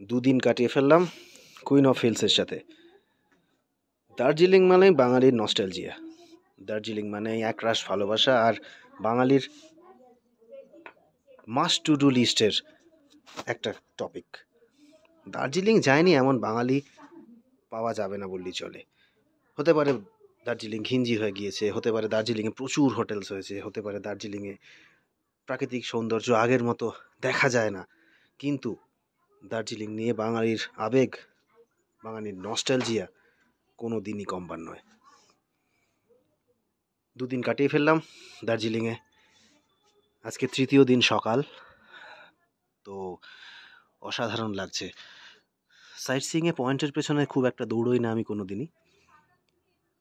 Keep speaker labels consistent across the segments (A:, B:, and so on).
A: দুদিন কাটিয়ে ফেললাম কুইন অফ হিলসের সাথে। দার্জিলিং মানেই বাঙালির নস্টালজিয়া, দার্জিলিং মানেই একরাশ ভালোবাসা আর বাঙালির মাস্ট টু ডু লিস্টের একটা টপিক। দার্জিলিং যায়নি এমন বাঙালি পাওয়া যাবে না বললেই চলে। হতে পারে দার্জিলিং ঘিঞ্জি হয়ে গিয়েছে, হতে পারে দার্জিলিংয়ে প্রচুর হোটেলস হয়েছে, হতে পারে দার্জিলিংয়ে প্রাকৃতিক সৌন্দর্য আগের মতো দেখা যায় না, কিন্তু দার্জিলিং নিয়ে বাঙালির আবেগ, বাঙালির নস্টালজিয়া কোনো দিনই কমবার নয়। দুদিন কাটিয়ে ফেললাম দার্জিলিংয়ে, আজকে তৃতীয় দিন সকাল। তো অসাধারণ লাগছে। সাইট সিইংয়ে পয়েন্টের পেছনে খুব একটা দৌড়ই না আমি কোনো দিনই।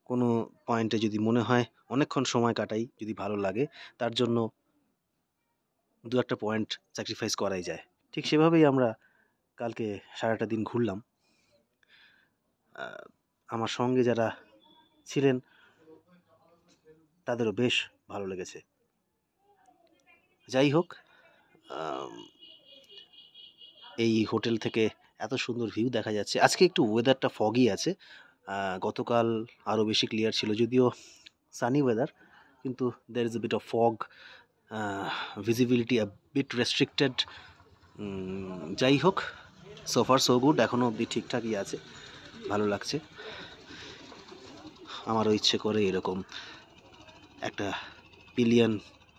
A: কোনো পয়েন্টে যদি মনে হয় অনেকক্ষণ সময় কাটাই, যদি ভালো লাগে, তার জন্য দু একটা পয়েন্ট স্যাক্রিফাইস করাই যায়। ঠিক সেভাবেই আমরা কালকে সারাটা দিন ঘুরলাম। আমার সঙ্গে যারা ছিলেন তাদেরও বেশ ভালো লেগেছে। যাই হোক, এই হোটেল থেকে এত সুন্দর ভিউ দেখা যাচ্ছে। আজকে একটু ওয়েদারটা ফগি আছে, গতকাল আরও বেশি ক্লিয়ার ছিল, যদিও সানি ওয়েদার, কিন্তু there is a bit of fog, visibility a bit restricted. যাই হোক, সো ফার সো গুড, এখনও অবধি ঠিকঠাকই আছে, ভালো লাগছে। আমারও ইচ্ছে করে এরকম একটা পিলিয়ন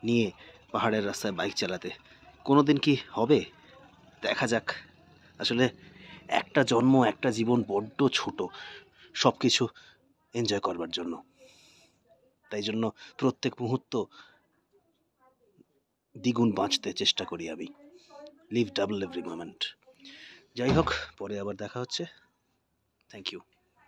A: নিয়ে পাহাড়ের রাস্তায় বাইক চালাতে। কোনো দিন কি হবে দেখা যাক। আসলে একটা জন্ম, একটা জীবন বড্ড ছোট সব কিছু এনজয় করবার জন্য, তাই জন্য প্রত্যেক মুহূর্ত দ্বিগুণ বাঁচতে চেষ্টা করি আমি। Live double every moment. যাই হোক, পরে আবার দেখা হচ্ছে। Thank you.